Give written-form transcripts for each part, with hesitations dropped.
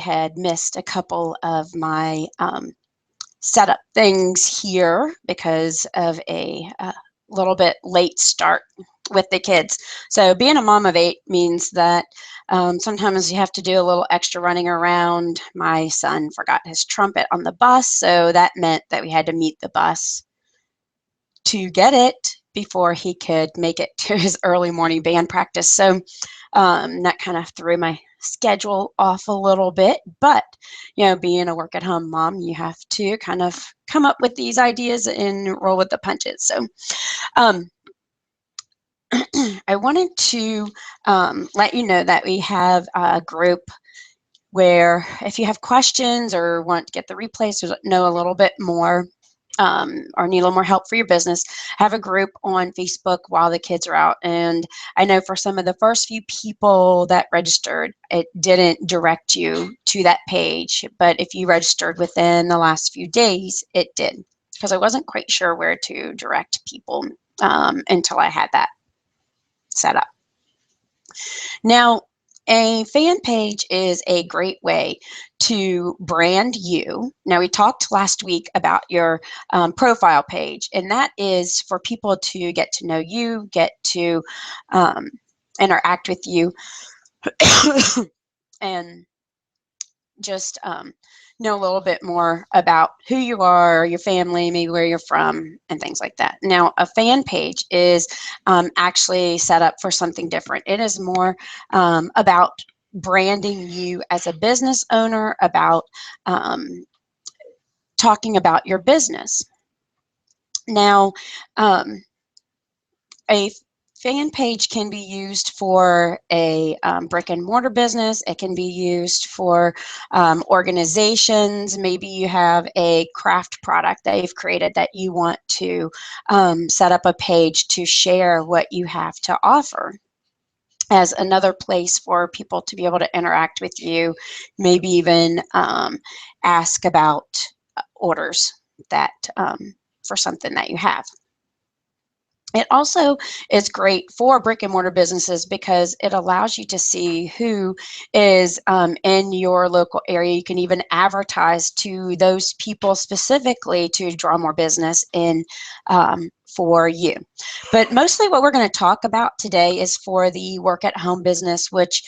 had missed a couple of my setup things here because of a little bit late start with the kids. So being a mom of 8 means that sometimes you have to do a little extra running around. My son forgot his trumpet on the bus, so that meant that we had to meet the bus to get it before he could make it to his early morning band practice. So that kind of threw my schedule off a little bit, but being a work at home mom, you have to kind of come up with these ideas and roll with the punches. So I wanted to let you know that we have a group where if you have questions or want to get the replays or know a little bit more or need a little more help for your business, have a group on Facebook while the kids are out. And I know for some of the first few people that registered, it didn't direct you to that page. But if you registered within the last few days, it did, because I wasn't quite sure where to direct people until I had that set up. Now, a fan page is a great way to brand you. Now, we talked last week about your profile page, and that is for people to get to know you, get to interact with you, and just know a little bit more about who you are, your family, maybe where you're from, and things like that. Now, a fan page is actually set up for something different. It is more about branding you as a business owner, about talking about your business. Now, a fan page can be used for a brick and mortar business. It can be used for organizations. Maybe you have a craft product that you've created that you want to set up a page to share what you have to offer as another place for people to be able to interact with you, maybe even ask about orders that for something that you have. It also is great for brick and mortar businesses because it allows you to see who is in your local area. You can even advertise to those people specifically to draw more business in for you. But mostly what we're going to talk about today is for the work at home business, which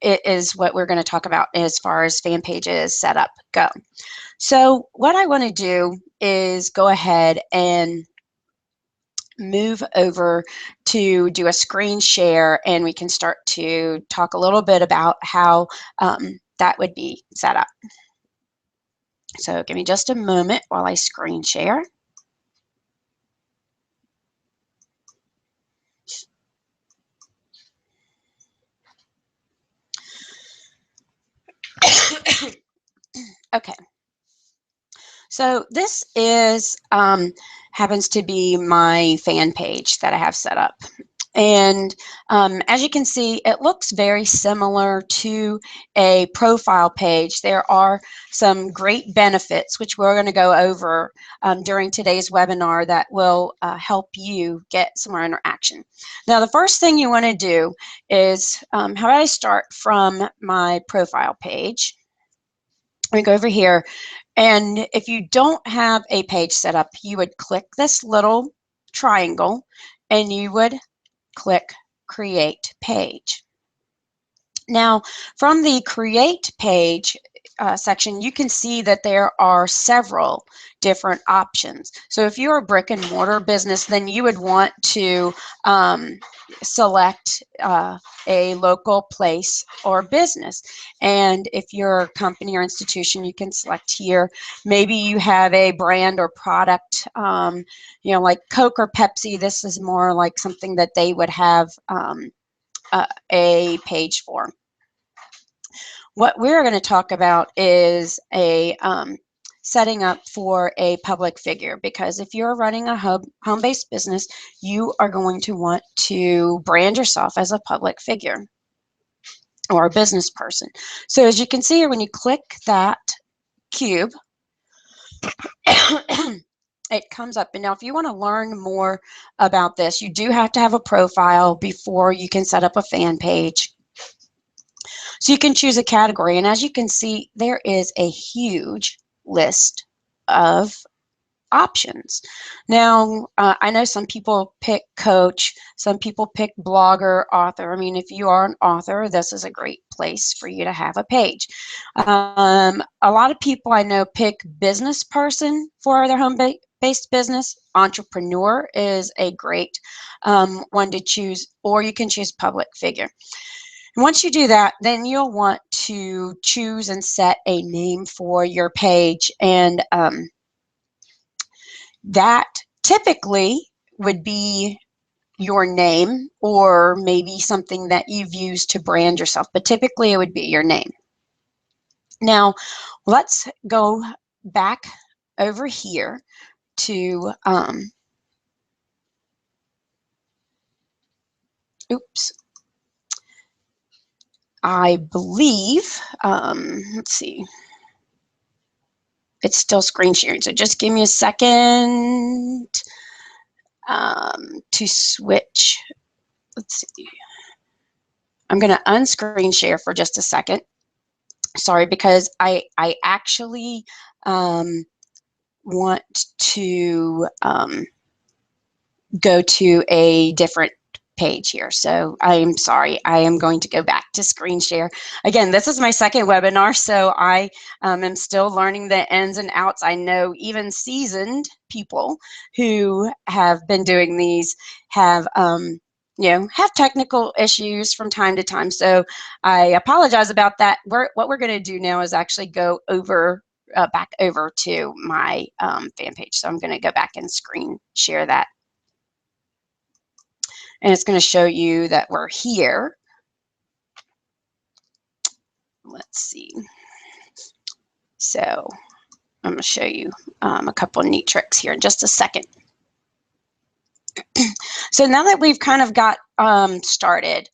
it is what we're going to talk about as far as fan pages setup go. So what I want to do is go ahead and move over to do a screen share, and we can start to talk a little bit about how that would be set up. So give me just a moment while I screen share. Okay. So this is happens to be my fan page that I have set up. And as you can see, it looks very similar to a profile page. There are some great benefits, which we're going to go over during today's webinar, that will help you get some more interaction. Now, the first thing you want to do is, how about I start from my profile page. We go over here, and if you don't have a page set up, you would click this little triangle and you would click Create Page. Now, from the Create Page section, you can see that there are several different options. So if you're a brick and mortar business, then you would want to select a local place or business. And if you're a company or institution, you can select here. Maybe you have a brand or product, like Coke or Pepsi. This is more like something that they would have a page for. What we're going to talk about is a setting up for a public figure, because if you're running a home-based business, you are going to want to brand yourself as a public figure or a business person. So as you can see here, when you click that cube, it comes up. And now if you want to learn more about this, you do have to have a profile before you can set up a fan page. So you can choose a category, and as you can see, there is a huge list of options. Now, I know some people pick coach, some people pick blogger, author. I mean, if you are an author, this is a great place for you to have a page. A lot of people I know pick business person for their home-based business. Entrepreneur is a great one to choose, or you can choose public figure. And once you do that, then you'll want to choose and set a name for your page, and that typically would be your name, or maybe something that you've used to brand yourself, but typically it would be your name. Now, let's go back over here to, oops, I believe, let's see, it's still screen sharing, so just give me a second to switch. Let's see. I'm going to unscreen share for just a second. Sorry, because I actually want to go to a different page here. So I am sorry, I am going to go back to screen share. Again, this is my second webinar, so I am still learning the ins and outs. I know even seasoned people who have been doing these have have technical issues from time to time. So I apologize about that. What we're going to do now is actually go over back over to my fan page. So I'm going to go back and screen share that. And it's going to show you that we're here. Let's see. So I'm going to show you a couple of neat tricks here in just a second. So now that we've kind of got started,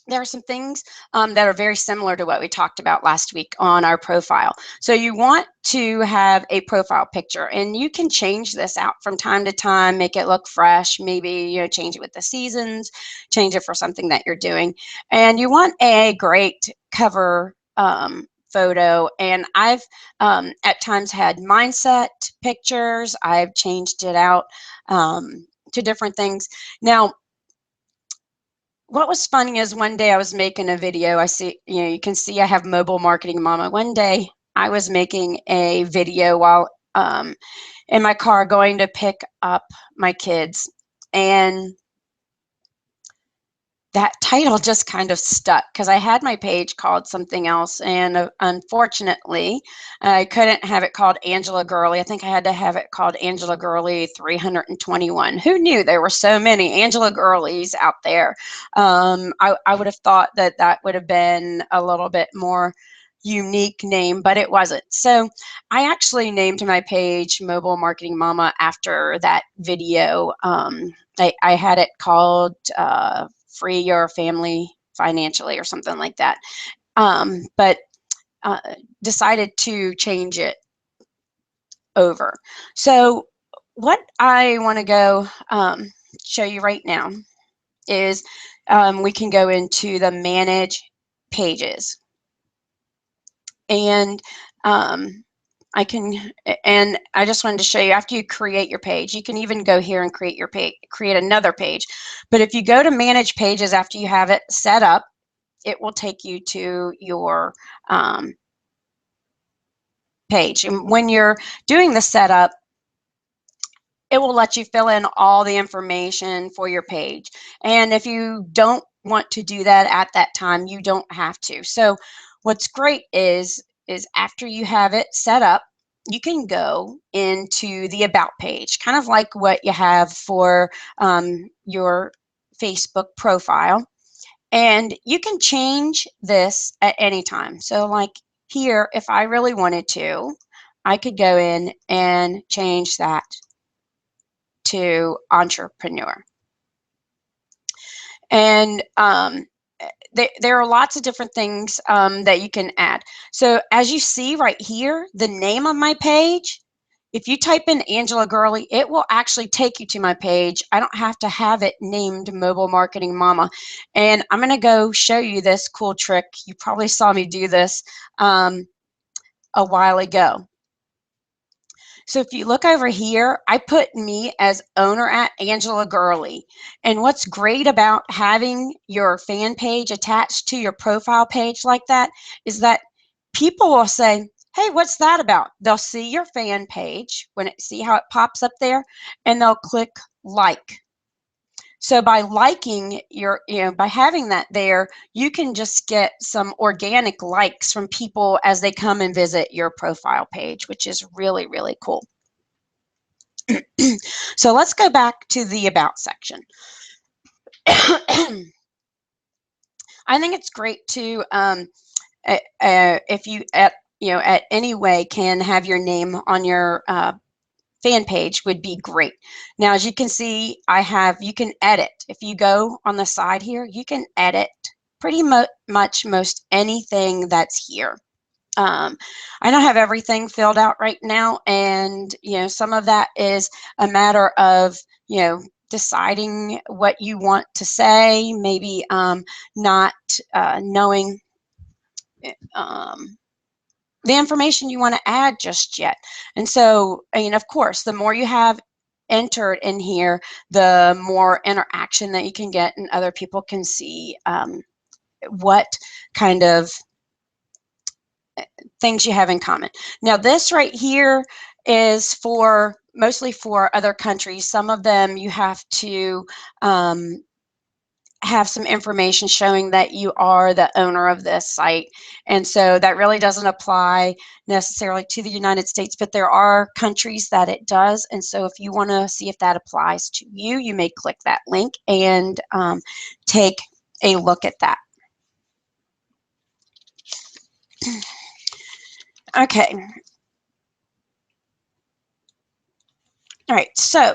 there are some things that are very similar to what we talked about last week on our profile. So you want to have a profile picture, and you can change this out from time to time, make it look fresh, maybe change it with the seasons, change it for something that you're doing. And you want a great cover photo, and I've at times had mindset pictures. I've changed it out to different things. Now, what was funny is one day I was making a video. I see, you can see I have Mobile Marketing Mama. One day I was making a video while in my car going to pick up my kids, and that title just kind of stuck because I had my page called something else, and unfortunately I couldn't have it called Angela Gurley. I think I had to have it called Angela Gurley 321. Who knew there were so many Angela Gurleys out there? I would have thought that that would have been a little bit more unique name, but it wasn't. So I actually named my page Mobile Marketing Mama after that video. I had it called Free Your Family Financially or something like that, but decided to change it over. So what I want to go show you right now is we can go into the Manage Pages, and I just wanted to show you, after you create your page, you can even go here and create your page, create another page. But if you go to Manage Pages after you have it set up, it will take you to your page. And when you're doing the setup, it will let you fill in all the information for your page. And if you don't want to do that at that time, you don't have to. So what's great is after you have it set up, you can go into the About page, kind of like what you have for your Facebook profile. And you can change this at any time. So like here, if I really wanted to, I could go in and change that to entrepreneur. And there are lots of different things that you can add. So as you see right here, the name of my page if you type in Angela Gurley, it will actually take you to my page. I don't have to have it named Mobile Marketing Mama. And I'm going to go show you this cool trick. You probably saw me do this a while ago. So if you look over here, I put me as owner at Angela Gurley. And what's great about having your fan page attached to your profile page like that is that people will say, hey, what's that about? They'll see your fan page, see how it pops up there, and they'll click like. So by liking by having that there, you can just get some organic likes from people as they come and visit your profile page, which is really, really cool. So let's go back to the About section. I think it's great to, if you at any way can have your name on your fan page would be great. Now, as you can see, you can edit. If you go on the side here, you can edit pretty much most anything that's here. I don't have everything filled out right now, and some of that is a matter of deciding what you want to say, maybe not knowing the information you want to add just yet. And so, of course, the more you have entered in here, the more interaction that you can get, and other people can see what kind of things you have in common. Now, this right here is mostly for other countries. Some of them you have to have some information showing that you are the owner of this site. And so that really doesn't apply necessarily to the United States, but there are countries that it does. And so if you want to see if that applies to you, you may click that link and take a look at that. Okay. All right, so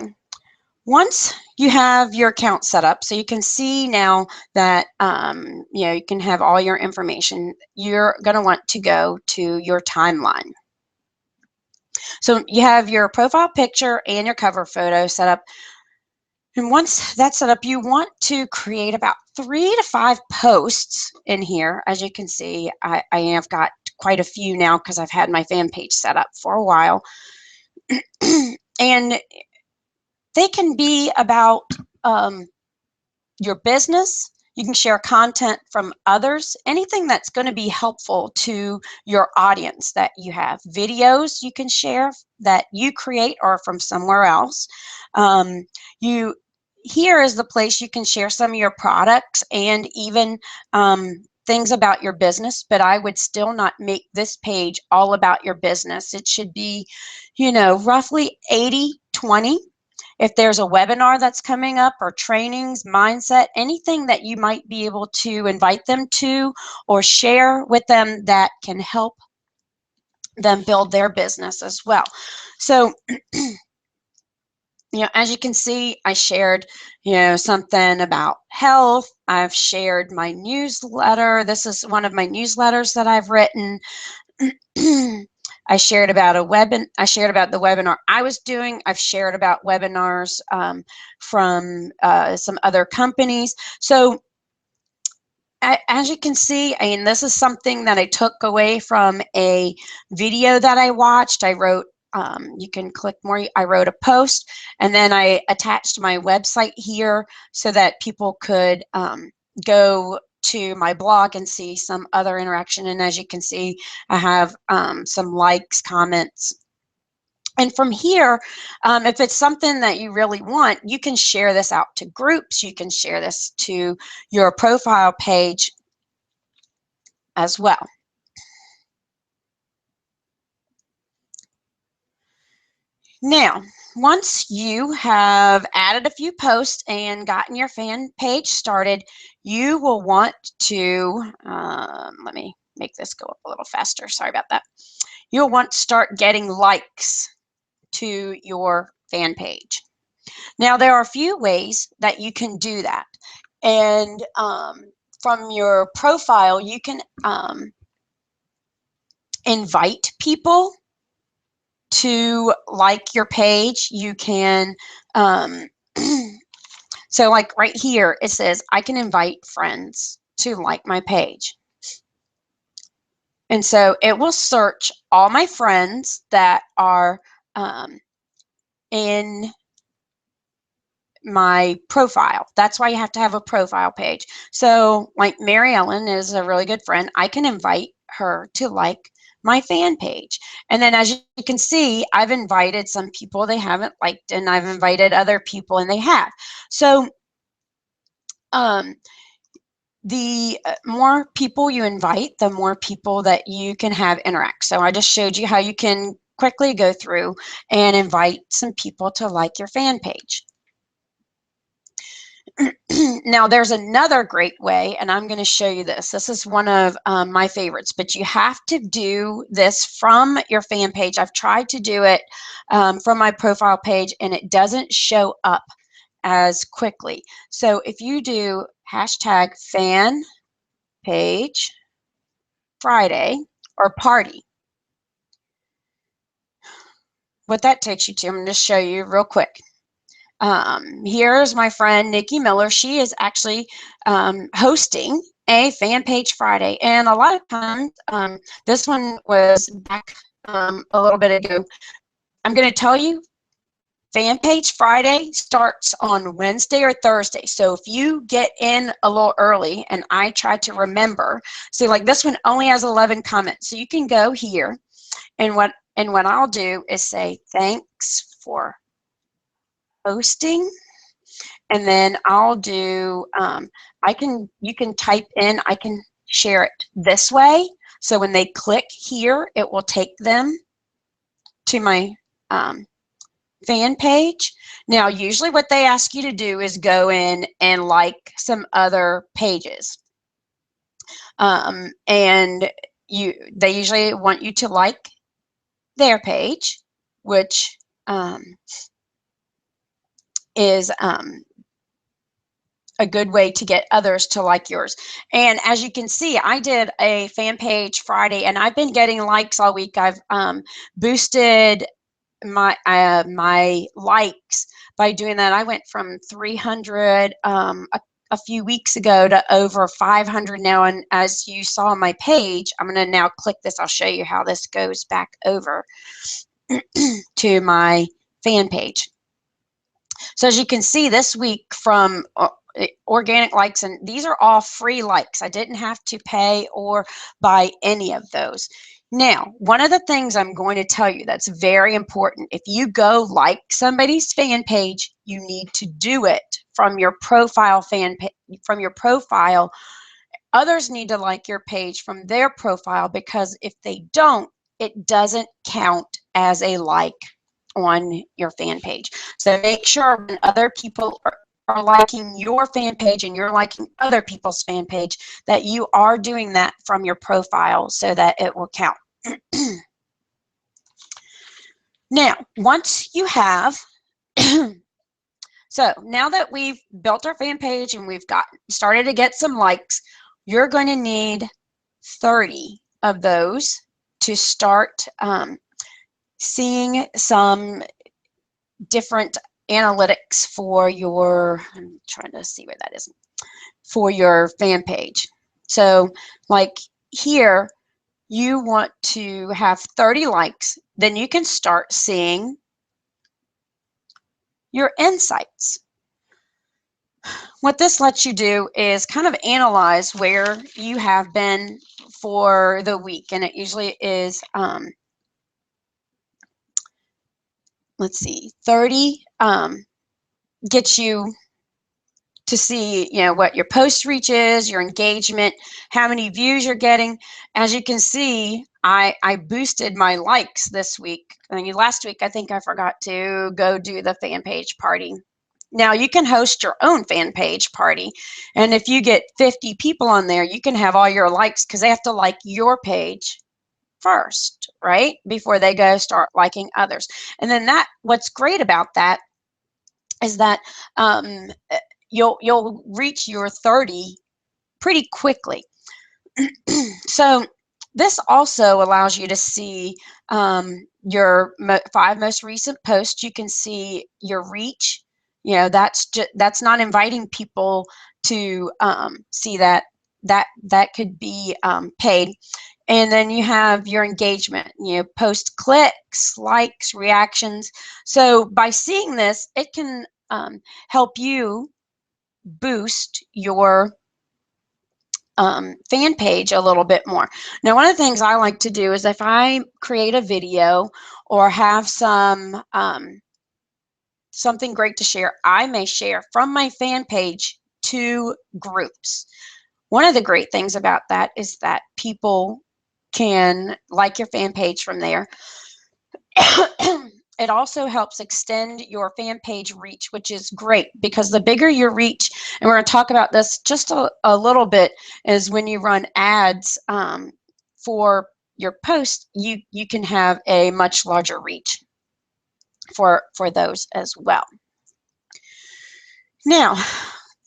once you have your account set up, so you can see now that you can have all your information, you're going to want to go to your timeline. So you have your profile picture and your cover photo set up. And once that's set up, you want to create about 3 to 5 posts in here. As you can see, I have got quite a few now because I've had my fan page set up for a while. And they can be about your business. You can share content from others, anything that's going to be helpful to your audience that you have. Videos you can share that you create or from somewhere else. Here is the place you can share some of your products and even things about your business, but I would still not make this page all about your business. It should be, roughly 80-20. If there's a webinar that's coming up or trainings, mindset, anything that you might be able to invite them to or share with them that can help them build their business as well. So, as you can see, I shared, something about health. I've shared my newsletter. This is one of my newsletters that I've written. I shared about the webinar I was doing. I've shared about webinars from some other companies. So as you can see, this is something that I took away from a video that I watched. I wrote, you can click more. I wrote a post, and then I attached my website here so that people could go to my blog and see some other interaction. And as you can see, I have some likes, comments. And from here, if it's something that you really want, you can share this out to groups. You can share this to your profile page as well. Now, once you have added a few posts and gotten your fan page started, you will want to, let me make this go up a little faster. Sorry about that. You'll want to start getting likes to your fan page. Now, there are a few ways that you can do that. And from your profile, you can invite people to like your page, you can, so like right here, it says I can invite friends to like my page. And so it will search all my friends that are in my profile. That's why you have to have a profile page. So like Mary Ellen is a really good friend. I can invite her to like my fan page. And then as you can see, I've invited some people they haven't liked, and I've invited other people and they have. So the more people you invite, the more people that you can have interact. So I just showed you how you can quickly go through and invite some people to like your fan page. Now there's another great way, and I'm going to show you this. This is one of my favorites, but you have to do this from your fan page. I've tried to do it from my profile page, and it doesn't show up as quickly. So if you do hashtag fan page Friday or party, what that takes you to, I'm going to show you real quick. Here's my friend Nikki Miller. She is actually hosting a fan page Friday, and a lot of times this one was back a little bit ago. I'm going to tell you, fan page Friday starts on Wednesday or Thursday. So if you get in a little early, and I try to remember, see, like this one only has 11 comments, so you can go here, and what I'll do is say thanks for hosting, and then I'll do you can type in, I can share it this way, so when they click here it will take them to my fan page. Now usually what they ask you to do is go in and like some other pages, and they usually want you to like their page, which is a good way to get others to like yours. And as you can see, I did a fan page Friday, and I've been getting likes all week. I've boosted my my likes by doing that. I went from 300 a few weeks ago to over 500 now. And as you saw on my page, I'm going to now click this. I'll show you how this goes back over to my fan page. So as you can see, this week from organic likes, and these are all free likes. I didn't have to pay or buy any of those. Now, one of the things I'm going to tell you that's very important, if you go like somebody's fan page, you need to do it from your profile from your profile. Others need to like your page from their profile, because if they don't, it doesn't count as a like on your fan page. So make sure when other people are liking your fan page and you're liking other people's fan page, that you are doing that from your profile so that it will count. Now, once you have, so now that we've built our fan page and we've started to get some likes, you're going to need 30 of those to start seeing some different analytics for your, I'm trying to see where that is, for your fan page. So like here, you want to have 30 likes, then you can start seeing your insights. What this lets you do is kind of analyze where you have been for the week, and it usually is let's see, 30 gets you to see, you know, what your post reach is, your engagement, how many views you're getting. As you can see, I boosted my likes this week. I mean, last week I think I forgot to go do the fan page party. Now you can host your own fan page party, and if you get 50 people on there, you can have all your likes, because they have to like your page first, right, before they go start liking others. And then what's great about that is that you'll reach your 30 pretty quickly. So This also allows you to see your 5 most recent posts. You can see your reach. You know, that's not inviting people to see that. That could be paid. And then you have your engagement, you know, post clicks, likes, reactions. So by seeing this, it can help you boost your fan page a little bit more. Now, one of the things I like to do is if I create a video or have something great to share, I may share from my fan page to groups. One of the great things about that is that people can like your fan page from there. It also helps extend your fan page reach, which is great because the bigger your reach, and we're going to talk about this just a little bit, is when you run ads for your post, you can have a much larger reach for those as well. Now,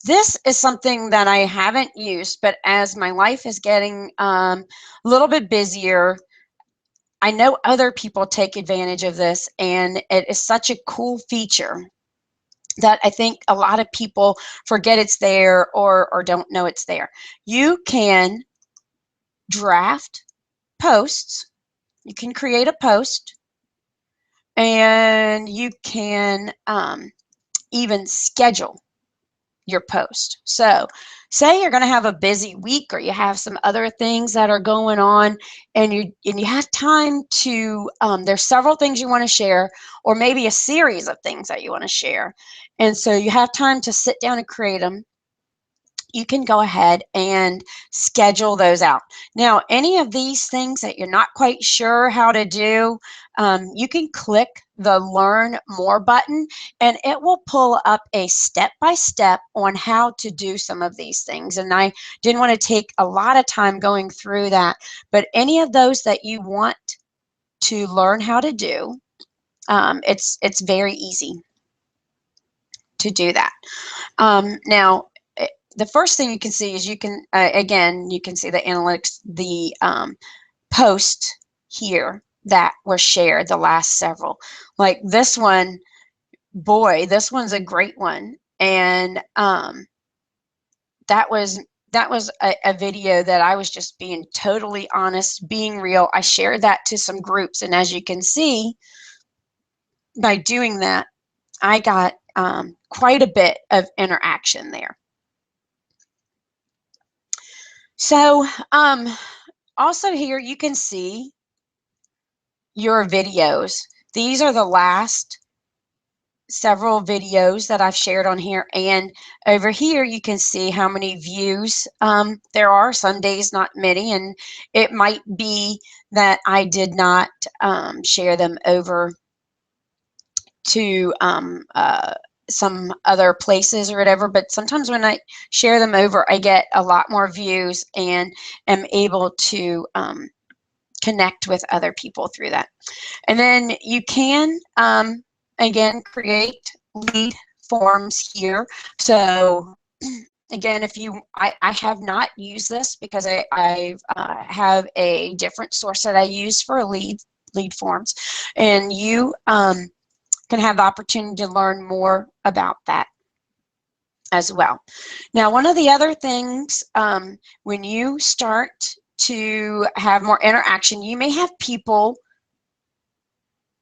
this is something that I haven't used, but as my life is getting a little bit busier, I know other people take advantage of this, and it is such a cool feature that I think a lot of people forget it's there or don't know it's there. You can draft posts. You can create a post, and you can even schedule your post. So say you're going to have a busy week or you have some other things that are going on, and you have time to there's several things you want to share, or maybe a series of things that you want to share, and so you have time to sit down and create them. You can go ahead and schedule those out. Now, any of these things that you're not quite sure how to do, you can click the Learn More button, and it will pull up a step-by-step on how to do some of these things. And I didn't want to take a lot of time going through that, but any of those that you want to learn how to do, it's very easy to do that. Now, the first thing you can see is you can, again, you can see the analytics, the post here that were shared, the last several. Like this one, boy, this one's a great one. And that was a video that I was just being totally honest, being real. I shared that to some groups, and as you can see, by doing that, I got quite a bit of interaction there. So also here you can see your videos. These are the last several videos that I've shared on here, and over here you can see how many views there are. Some days not many, and it might be that I did not share them over to some other places or whatever, but sometimes when I share them over, I get a lot more views and am able to connect with other people through that. And then you can, again, create lead forms here. So again, if you, I have not used this because I have a different source that I use for lead forms, and you can have the opportunity to learn more about that as well. Now, one of the other things, when you start to have more interaction, you may have people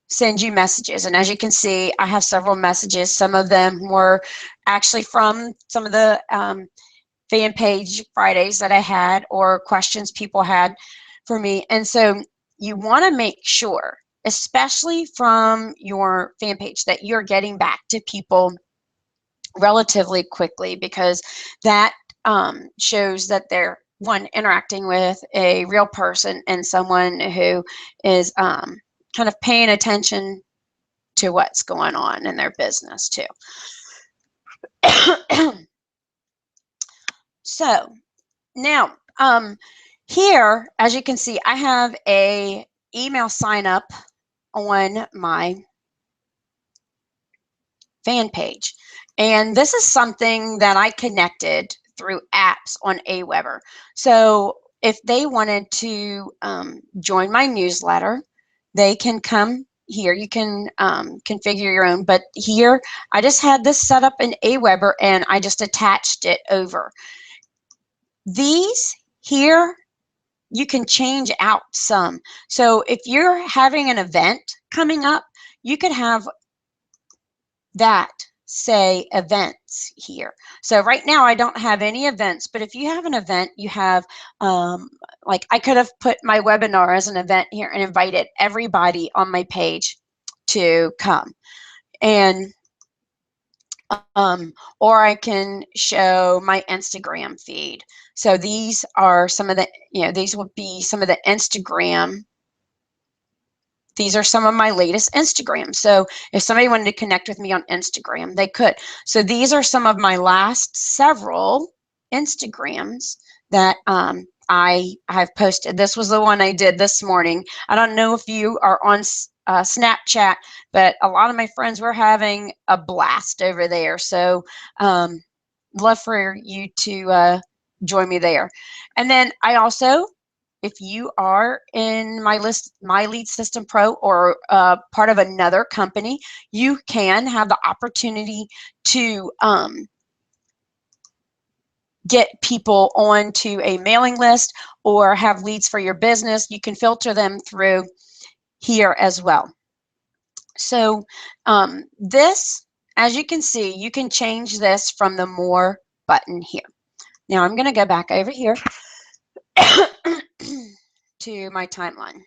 send you messages. And as you can see, I have several messages. Some of them were actually from some of the fan page Fridays that I had, or questions people had for me. And so you want to make sure, especially from your fan page, that you're getting back to people relatively quickly, because that shows that they're, one, interacting with a real person and someone who is kind of paying attention to what's going on in their business too. So now here, as you can see, I have a email sign up on my fan page. And this is something that I connected through apps on Aweber. So if they wanted to join my newsletter, they can come here. You can configure your own, but here I just had this set up in Aweber and I just attached it over. These here, you can change out some. So if you're having an event coming up, you could have that say events here. So right now I don't have any events, but if you have an event, you have like I could have put my webinar as an event here and invited everybody on my page to come. And or I can show my Instagram feed. So these are some of the, these will be some of the Instagram. These are some of my latest Instagrams. So if somebody wanted to connect with me on Instagram, they could. So these are some of my last several Instagrams that I have posted. This was the one I did this morning. I don't know if you are on Snapchat, but a lot of my friends were having a blast over there. So love for you to join me there. And then I also, if you are in my Lead System Pro or part of another company, you can have the opportunity to get people onto a mailing list or have leads for your business. You can filter them through here as well. So this, as you can see, you can change this from the More button here. Now I'm going to go back over here to my timeline.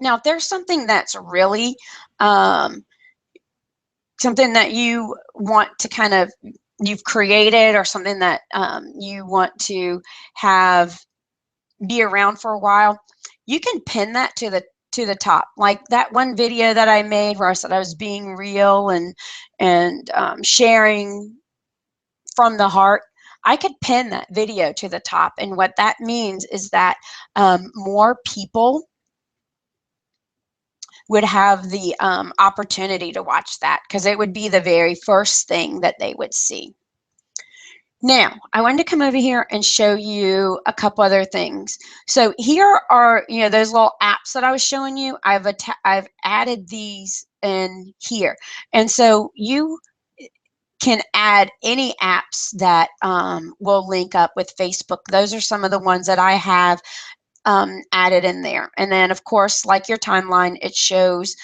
Now, if there's something that's really something that you want to kind of, you've created, or something that you want to have be around for a while, you can pin that to the top. Like that one video that I made where I said I was being real and sharing from the heart. I could pin that video to the top, and what that means is that more people would have the opportunity to watch that, because it would be the very first thing that they would see. Now, I wanted to come over here and show you a couple other things. So here are, those little apps that I was showing you. I've added these in here, and so you can add any apps that will link up with Facebook. Those are some of the ones that I have added in there. And then, of course, like your timeline, it shows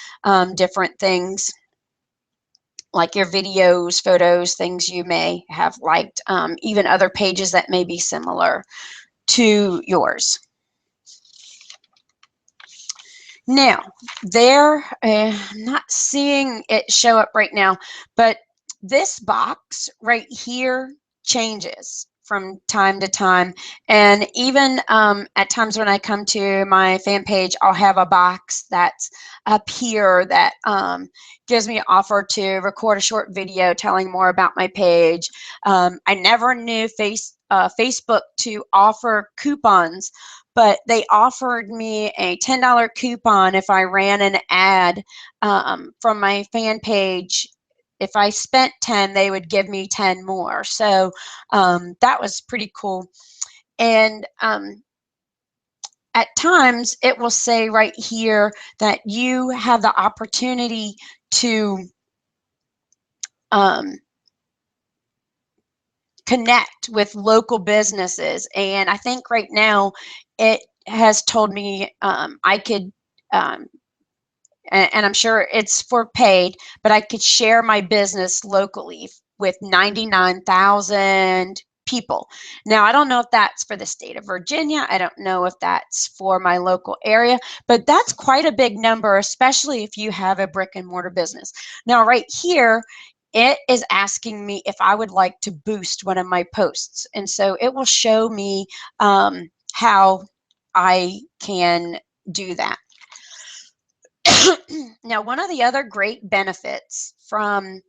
different things like your videos, photos, things you may have liked, even other pages that may be similar to yours. Now, I'm not seeing it show up right now, but this box right here changes from time to time. And even at times when I come to my fan page, I'll have a box that's up here that gives me an offer to record a short video telling more about my page. I never knew Facebook to offer coupons, but they offered me a $10 coupon if I ran an ad from my fan page. If I spent 10, they would give me 10 more. So that was pretty cool. And at times it will say right here that you have the opportunity to connect with local businesses. And I think right now it has told me I could, and I'm sure it's for paid, but I could share my business locally with 99,000 people. Now, I don't know if that's for the state of Virginia. I don't know if that's for my local area, but that's quite a big number, especially if you have a brick and mortar business. Now, right here, it is asking me if I would like to boost one of my posts. And so it will show me how I can do that. Now, one of the other great benefits from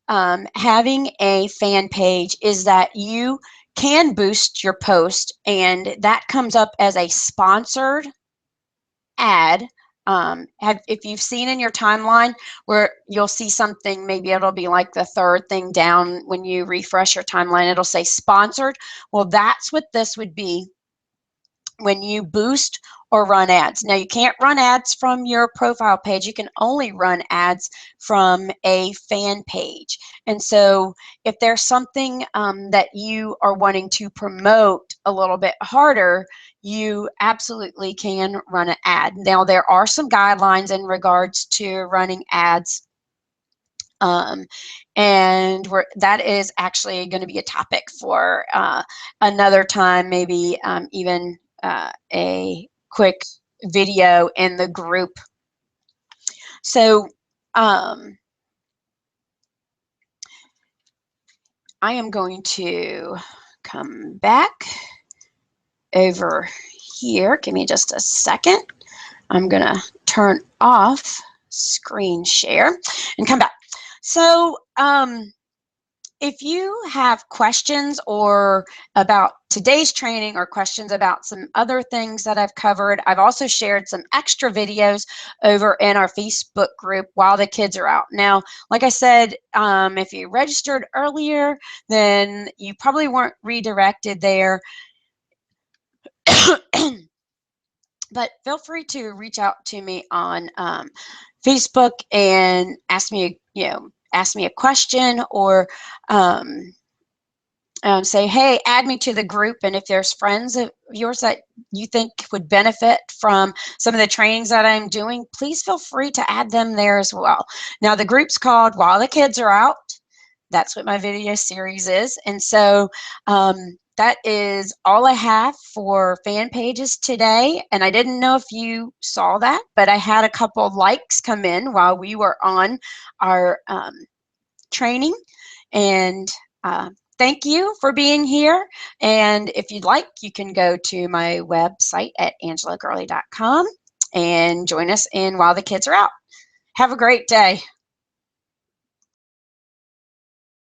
having a fan page is that you can boost your post, and that comes up as a sponsored ad. If you've seen in your timeline where you'll see something, maybe it'll be like the third thing down when you refresh your timeline, it'll say sponsored. Well, that's what this would be. when you boost or run ads. Now, you can't run ads from your profile page. You can only run ads from a fan page. And so if there's something that you are wanting to promote a little bit harder, you absolutely can run an ad. Now, there are some guidelines in regards to running ads. And that is actually going to be a topic for another time, maybe even a quick video in the group. So I am going to come back over here. Give me just a second. I'm going to turn off screen share and come back. So if you have questions or about today's training or questions about some other things that I've covered, I've also shared some extra videos over in our Facebook group while the kids are out. Now, like I said, if you registered earlier, then you probably weren't redirected there. But feel free to reach out to me on Facebook and ask me, ask me a question, or say, hey, add me to the group. And if there's friends of yours that you think would benefit from some of the trainings that I'm doing, please feel free to add them there as well. Now, the group's called While the Kids Are Out. That's what my video series is. And so that is all I have for fan pages today. And I didn't know if you saw that, but I had a couple of likes come in while we were on our training. And thank you for being here. And if you'd like, you can go to my website at angelagurley.com and join us in While the Kids Are Out. Have a great day.